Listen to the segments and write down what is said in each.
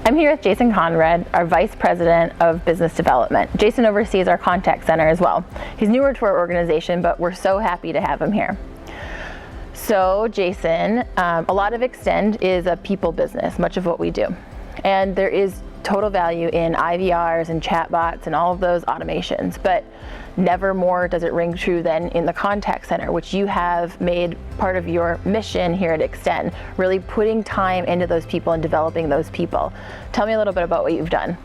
I'm here with Jason Conrad, our Vice President of Business Development. Jason oversees our contact center as well. He's newer to our organization, but we're so happy to have him here. So Jason, a lot of Extend is a people business, much of what we do. And there is total value in IVRs and chatbots and all of those automations, but never more does it ring true than in the contact center, which you have made part of your mission here at Extend, really putting time into those people and developing those people. Tell me a little bit about what you've done.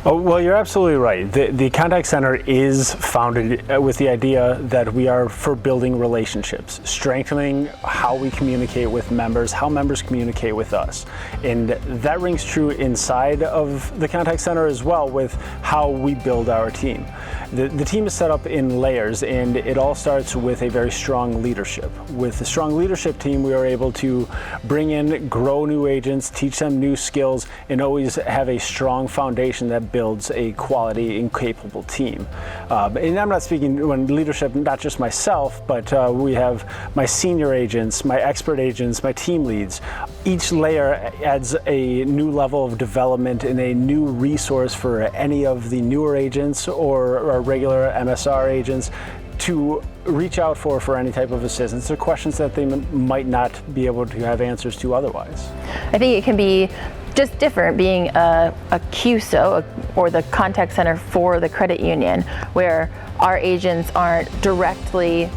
Oh, well, you're absolutely right. The contact center is founded with the idea that we are for building relationships, strengthening how we communicate with members, how members communicate with us. And that rings true inside of the contact center as well with how we build our team. The team is set up in layers, and it all starts with a very strong leadership. With a strong leadership team, we are able to bring in, grow new agents, teach them new skills, and always have a strong foundation that builds a quality and capable team. And I'm not speaking when leadership, not just myself, but we have my senior agents, my expert agents, my team leads. Each layer adds a new level of development and a new resource for any of the newer agents or regular MSR agents to reach out for any type of assistance or questions that they might not be able to have answers to otherwise. I think it can be just different being a CUSO or the contact center for the credit union, where our agents aren't directly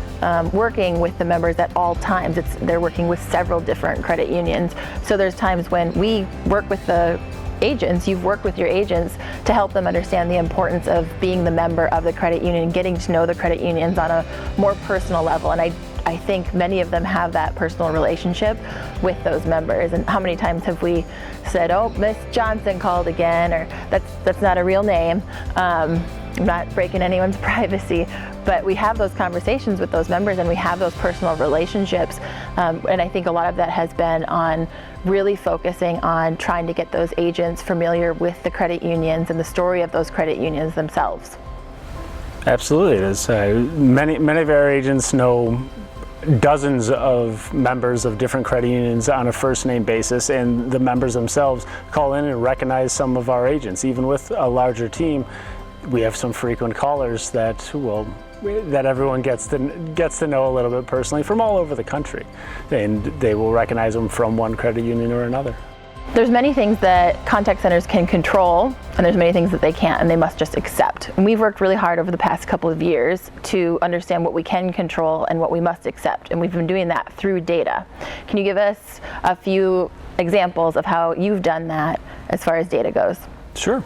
working with the members at all times. They're working with several different credit unions. So there's times when we work with the agents, you've worked with your agents to help them understand the importance of being the member of the credit union, getting to know the credit unions on a more personal level. And I think many of them have that personal relationship with those members. And how many times have we said, oh, Miss Johnson called again, or that's not a real name. I'm not breaking anyone's privacy, but we have those conversations with those members and we have those personal relationships. And I think a lot of that has been on really focusing on trying to get those agents familiar with the credit unions and the story of those credit unions themselves. Absolutely, it is. Many of our agents know dozens of members of different credit unions on a first name basis, and the members themselves call in and recognize some of our agents. Even with a larger team, we have some frequent callers that everyone gets to know a little bit personally from all over the country, and they will recognize them from one credit union or another. There's many things that contact centers can control, and there's many things that they can't, and they must just accept. And we've worked really hard over the past couple of years to understand what we can control and what we must accept, and we've been doing that through data. Can you give us a few examples of how you've done that as far as data goes? Sure.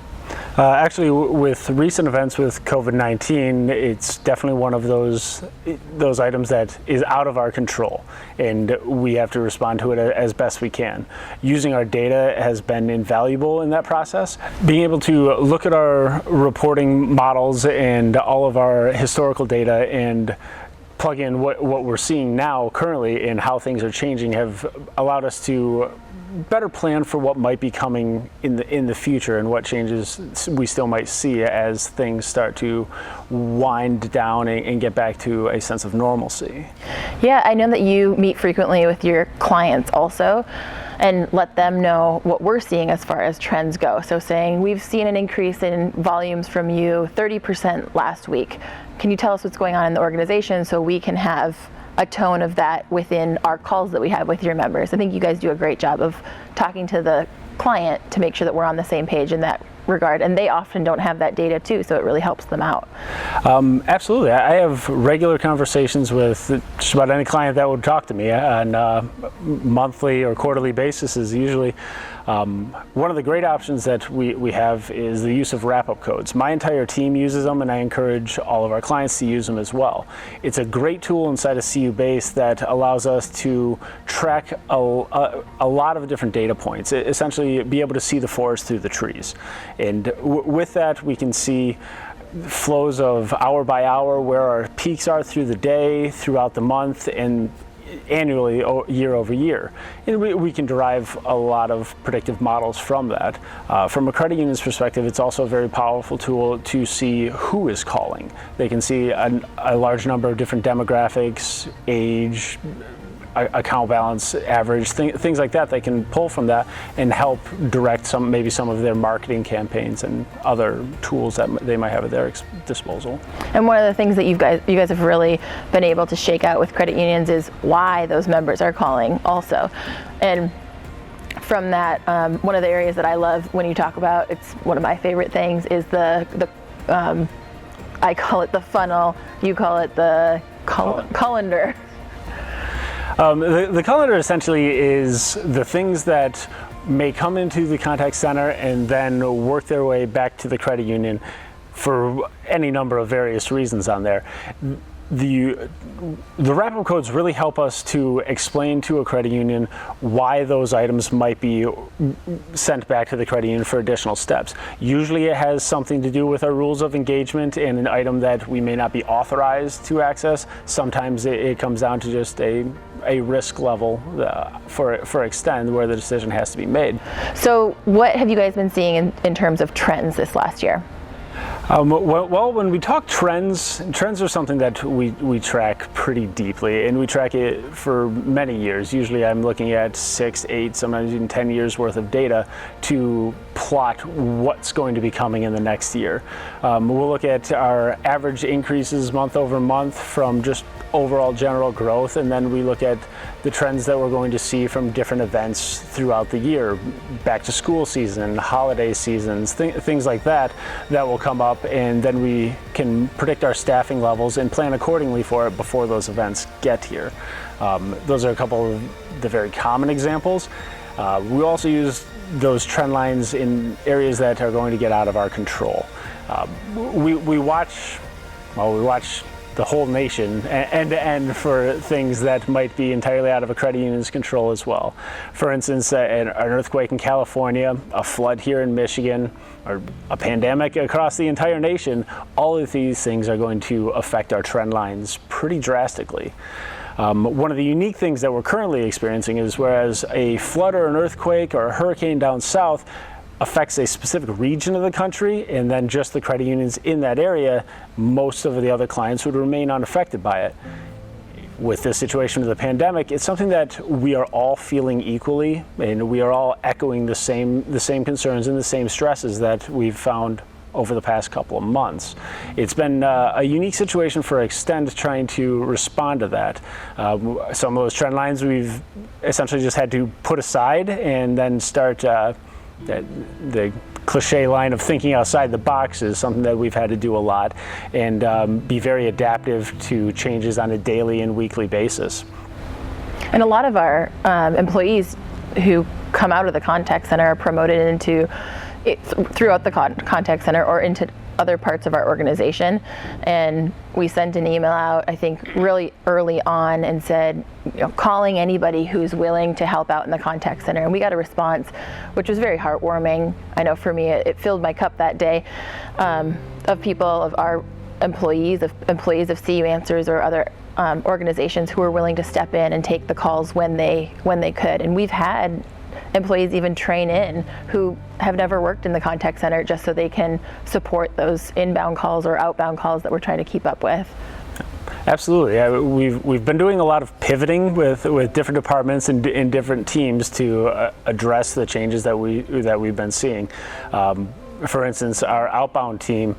Actually, with recent events with COVID-19, it's definitely one of those items that is out of our control, and we have to respond to it as best we can. Using our data has been invaluable in that process. Being able to look at our reporting models and all of our historical data and plug in what we're seeing now currently and how things are changing have allowed us to better plan for what might be coming in the future and what changes we still might see as things start to wind down and get back to a sense of normalcy. Yeah, I know that you meet frequently with your clients also and let them know what we're seeing as far as trends go. So saying, we've seen an increase in volumes from you 30% last week. Can you tell us what's going on in the organization so we can have a tone of that within our calls that we have with your members? I think you guys do a great job of talking to the client to make sure that we're on the same page in that regard, and they often don't have that data too, so it really helps them out. Absolutely. I have regular conversations with just about any client that would talk to me on a monthly or quarterly basis. Is usually one of the great options that we have is the use of wrap-up codes. My entire team uses them, and I encourage all of our clients to use them as well. It's a great tool inside of CU Base that allows us to track a lot of different data points, essentially be able to see the forest through the trees. And with that, we can see flows of hour by hour, where our peaks are through the day, throughout the month, and annually, year over year. And we can derive a lot of predictive models from that. From a credit union's perspective, it's also a very powerful tool to see who is calling. They can see a large number of different demographics, age, account balance average, things like that. They can pull from that and help direct maybe some of their marketing campaigns and other tools that they might have at their disposal. And one of the things that you guys have really been able to shake out with credit unions is why those members are calling also. And from that, one of the areas that I love when you talk about, it's one of my favorite things, is the I call it the funnel, you call it the colander. The colander essentially is the things that may come into the contact center and then work their way back to the credit union for any number of various reasons on there. The wrap-up codes really help us to explain to a credit union why those items might be sent back to the credit union for additional steps. Usually it has something to do with our rules of engagement and an item that we may not be authorized to access. Sometimes it comes down to just a risk level for Extend where the decision has to be made. So what have you guys been seeing in terms of trends this last year? Well, when we talk trends are something that we track pretty deeply, and we track it for many years. Usually I'm looking at 6, 8, sometimes even 10 years worth of data to plot what's going to be coming in the next year. We'll look at our average increases month over month from just overall general growth, and then we look at the trends that we're going to see from different events throughout the year, back to school season, holiday seasons, things like that will come up, and then we can predict our staffing levels and plan accordingly for it before those events get here. Those are a couple of the very common examples. We also use those trend lines in areas that are going to get out of our control. We watch the whole nation end to end for things that might be entirely out of a credit union's control as well. For instance, an earthquake in California, a flood here in Michigan, or a pandemic across the entire nation, all of these things are going to affect our trend lines pretty drastically. One of the unique things that we're currently experiencing is whereas a flood or an earthquake or a hurricane down south affects a specific region of the country and then just the credit unions in that area, most of the other clients would remain unaffected by it. With this situation of the pandemic, it's something that we are all feeling equally, and we are all echoing the same concerns and the same stresses that we've found over the past couple of months. It's been a unique situation for Extend trying to respond to that. Some of those trend lines we've essentially just had to put aside and then start the cliche line of thinking outside the box is something that we've had to do a lot, and be very adaptive to changes on a daily and weekly basis. And a lot of our employees who come out of the contact center are promoted into throughout the contact center or into other parts of our organization. And we sent an email out, I think, really early on and said, calling anybody who's willing to help out in the contact center. And we got a response, which was very heartwarming. I know for me, it filled my cup that day, of people, of our employees of CU Answers or other organizations who were willing to step in and take the calls when they could. And we've had employees even train in who have never worked in the contact center just so they can support those inbound calls or outbound calls that we're trying to keep up with. Absolutely. Yeah, we've been doing a lot of pivoting with different departments and in different teams to address the changes that we've been seeing. For instance, our outbound team,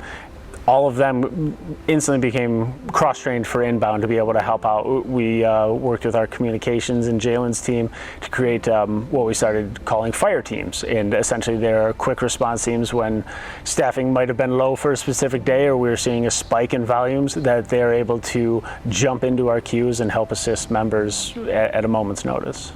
all of them instantly became cross-trained for inbound to be able to help out. We worked with our communications and Jalen's team to create what we started calling fire teams. And essentially they're quick response teams when staffing might have been low for a specific day or we were seeing a spike in volumes, that they're able to jump into our queues and help assist members at a moment's notice.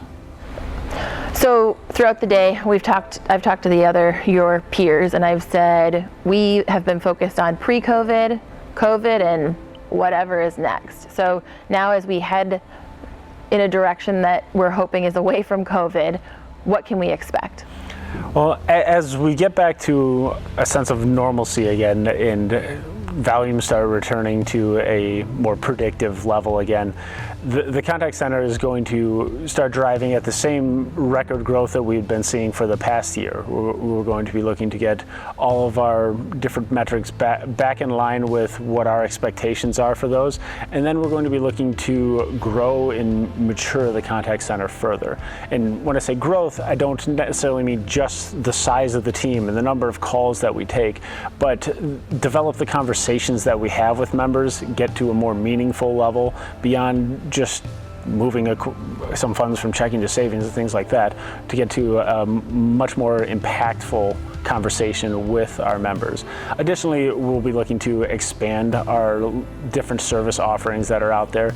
So throughout the day, I've talked to your peers, and I've said we have been focused on pre-COVID, COVID, and whatever is next. So now as we head in a direction that we're hoping is away from COVID, what can we expect? Well, as we get back to a sense of normalcy again and volumes start returning to a more predictive level again, the contact center is going to start driving at the same record growth that we've been seeing for the past year. We're going to be looking to get all of our different metrics back in line with what our expectations are for those. And then we're going to be looking to grow and mature the contact center further. And when I say growth, I don't necessarily mean just the size of the team and the number of calls that we take, but develop the conversations that we have with members, get to a more meaningful level beyond just moving some funds from checking to savings and things like that, to get to a much more impactful conversation with our members. Additionally, we'll be looking to expand our different service offerings that are out there.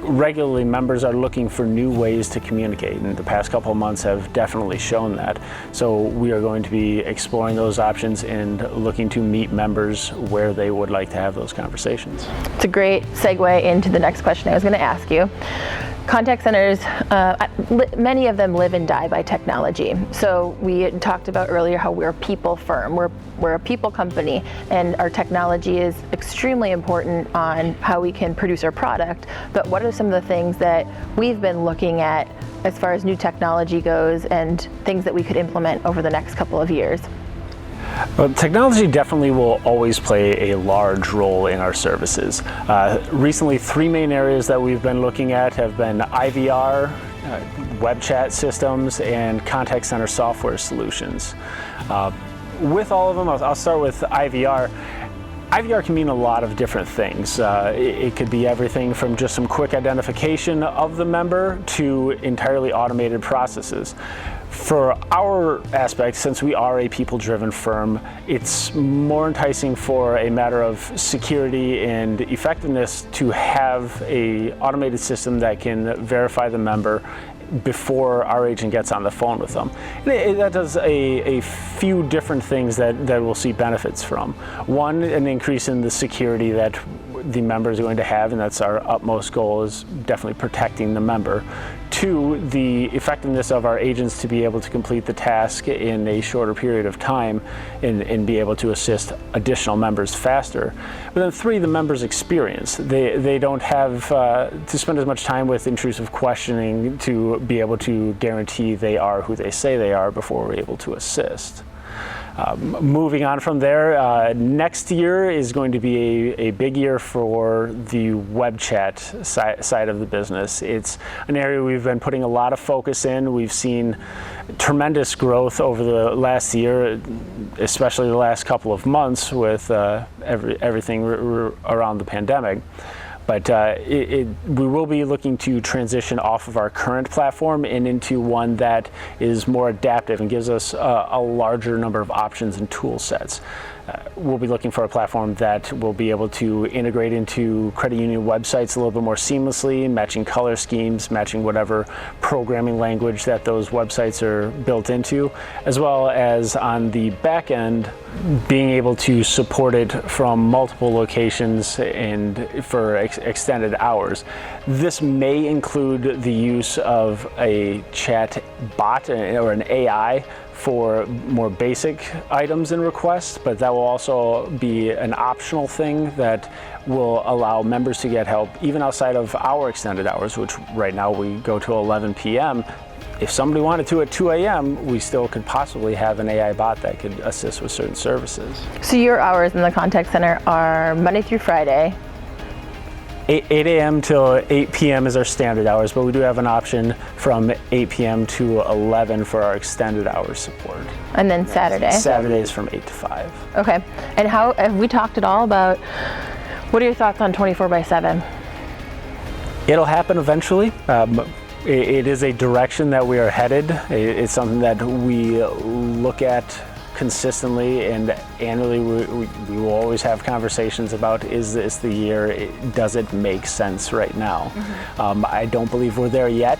Regularly, members are looking for new ways to communicate, and the past couple of months have definitely shown that. So we are going to be exploring those options and looking to meet members where they would like to have those conversations. It's a great segue into the next question I was going to ask you. Contact centers, many of them live and die by technology. So we had talked about earlier how we're a people firm. We're a people company, and our technology is extremely important on how we can produce our product. But what are some of the things that we've been looking at as far as new technology goes and things that we could implement over the next couple of years? Well, technology definitely will always play a large role in our services. Recently, three main areas that we've been looking at have been IVR, web chat systems, and contact center software solutions. With all of them, I'll start with IVR. IVR can mean a lot of different things. It could be everything from just some quick identification of the member to entirely automated processes. For our aspect, since we are a people-driven firm, it's more enticing for a matter of security and effectiveness to have an automated system that can verify the member before our agent gets on the phone with them. That does a few different things that we'll see benefits from. One, an increase in the security that the member is going to have, and that's our utmost goal, is definitely protecting the member. Two, the effectiveness of our agents to be able to complete the task in a shorter period of time and be able to assist additional members faster. But then three, the member's experience. They don't have to spend as much time with intrusive questioning to be able to guarantee they are who they say they are before we're able to assist. Moving on from there, next year is going to be a big year for the web chat side of the business. It's an area we've been putting a lot of focus in. We've seen tremendous growth over the last year, especially the last couple of months with everything around the pandemic. But we will be looking to transition off of our current platform and into one that is more adaptive and gives us a larger number of options and tool sets. We'll be looking for a platform that will be able to integrate into credit union websites a little bit more seamlessly, matching color schemes, matching whatever programming language that those websites are built into, as well as on the back end, being able to support it from multiple locations and for extended hours. This may include the use of a chat bot or an AI for more basic items and requests, but that will also be an optional thing that will allow members to get help even outside of our extended hours, which right now we go to 11 p.m. If somebody wanted to at 2 a.m., we still could possibly have an AI bot that could assist with certain services. So your hours in the contact center are Monday through Friday? 8 a.m. till 8 p.m. is our standard hours, but we do have an option from 8 p.m. to 11 for our extended hours support. And then Saturday? Saturdays from 8 to 5. Okay. And how have we talked at all about, what are your thoughts on 24/7? It'll happen eventually. It is a direction that we are headed. It's something that we look at consistently, and annually we will always have conversations about, is this the year? Does it make sense right now? Mm-hmm. I don't believe we're there yet,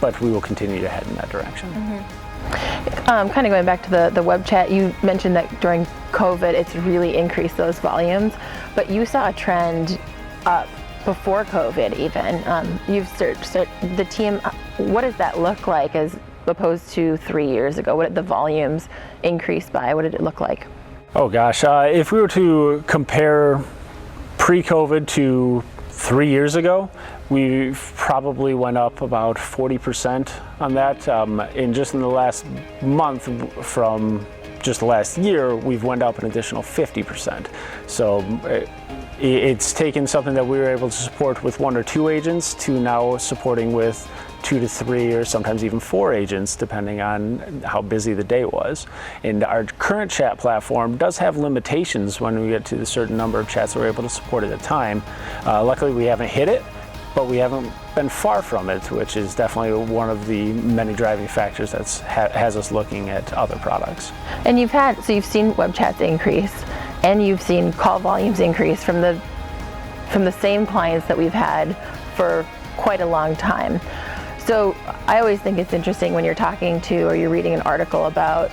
but we will continue to head in that direction. Mm-hmm. Kind of going back to the web chat, you mentioned that during COVID it's really increased those volumes, but you saw a trend up before COVID even. You've searched the team. What does that look like as opposed to 3 years ago? What did the volumes increase by? What did it look like? Oh gosh, if we were to compare pre-COVID to 3 years ago, we probably went up about 40% on that. And just in the last month, from just the last year, we've went up an additional 50%. So it's taken something that we were able to support with 1 or 2 agents to now supporting with 2 to 3 or sometimes even 4 agents, depending on how busy the day was. And our current chat platform does have limitations when we get to the certain number of chats we're able to support at a time. Luckily, we haven't hit it, but we haven't been far from it, which is definitely one of the many driving factors that has us looking at other products. And you've seen web chats increase, and you've seen call volumes increase from the same clients that we've had for quite a long time. So I always think it's interesting when you're talking to or you're reading an article about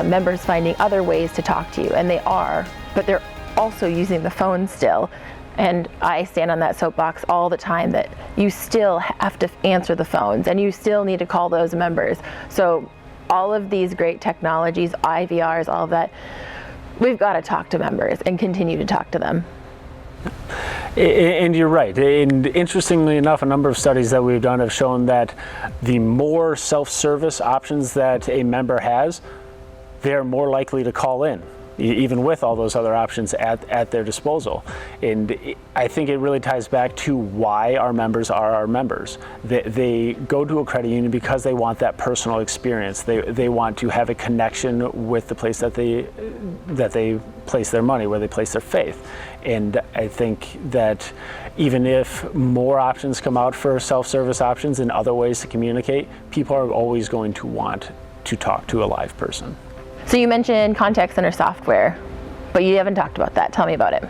members finding other ways to talk to you, and they are, but they're also using the phone still. And I stand on that soapbox all the time that you still have to answer the phones and you still need to call those members. So all of these great technologies, IVRs, all of that, we've got to talk to members and continue to talk to them. And you're right. And interestingly enough, a number of studies that we've done have shown that the more self-service options that a member has, they're more likely to call in, even with all those other options at their disposal. And I think it really ties back to why our members are our members. They go to a credit union because they want that personal experience. They want to have a connection with the place that they place their money, where they place their faith. And I think that even if more options come out for self-service options and other ways to communicate, people are always going to want to talk to a live person. So you mentioned contact center software, but you haven't talked about that. Tell me about it.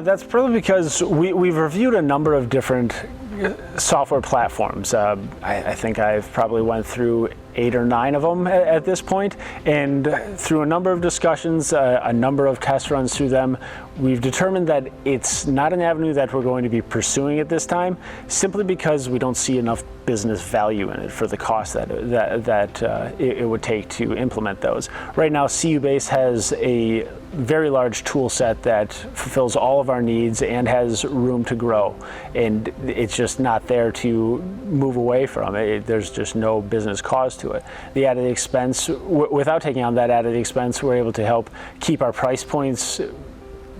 That's probably because we've reviewed a number of different software platforms. I think I've probably went through 8 or 9 of them at this point, and through a number of discussions, a number of test runs through them, we've determined that it's not an avenue that we're going to be pursuing at this time, simply because we don't see enough business value in it for the cost that it would take to implement those. Right now, CU-Base has a very large tool set that fulfills all of our needs and has room to grow, and it's just not there to move away from it. There's just no business cause to it. The added expense, without taking on that added expense, we're able to help keep our price points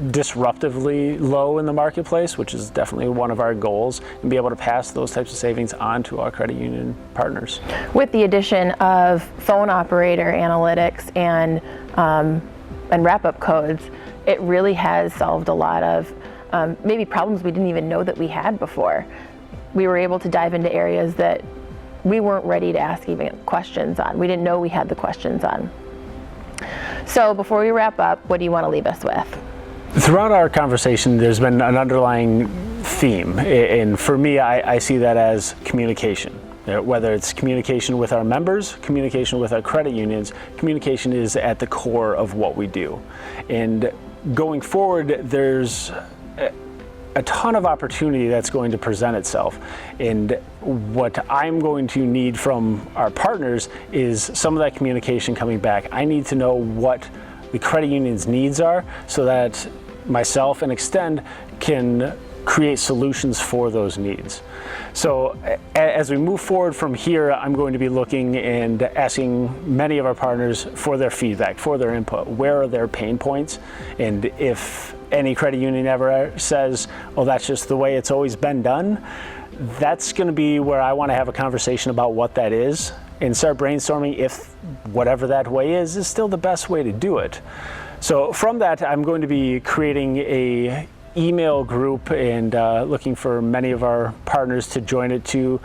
disruptively low in the marketplace, which is definitely one of our goals, and be able to pass those types of savings on to our credit union partners. With the addition of phone operator analytics and wrap-up codes, it really has solved a lot of maybe problems we didn't even know that we had before. We were able to dive into areas that we weren't ready to ask even questions on. We didn't know we had the questions on. So before we wrap up, what do you want to leave us with? Throughout our conversation, there's been an underlying theme, and for me, I see that as communication. Whether it's communication with our members, communication with our credit unions, communication is at the core of what we do. And going forward, there's a ton of opportunity that's going to present itself. And what I'm going to need from our partners is some of that communication coming back. I need to know what the credit union's needs are so that myself and Extend can create solutions for those needs. So as we move forward from here, I'm going to be looking and asking many of our partners for their feedback, for their input. Where are their pain points? And if any credit union ever says, oh, that's just the way it's always been done, that's going to be where I want to have a conversation about what that is and start brainstorming if whatever that way is still the best way to do it. So from that, I'm going to be creating a email group and looking for many of our partners to join it, to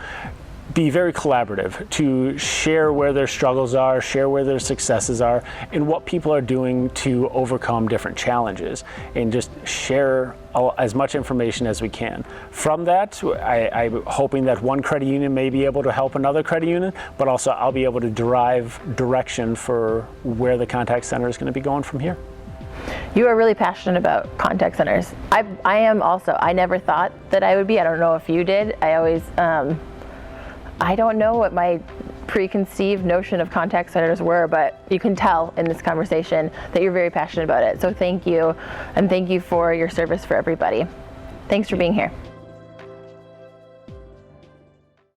be very collaborative, to share where their struggles are, share where their successes are, and what people are doing to overcome different challenges, and just share as much information as we can. From that, I'm hoping that one credit union may be able to help another credit union, but also I'll be able to derive direction for where the contact center is going to be going from here. You are really passionate about contact centers. I am also. I never thought that I would be. I don't know if you did. I always, I don't know what my preconceived notion of contact centers were, but you can tell in this conversation that you're very passionate about it. So thank you, and thank you for your service for everybody. Thanks for being here.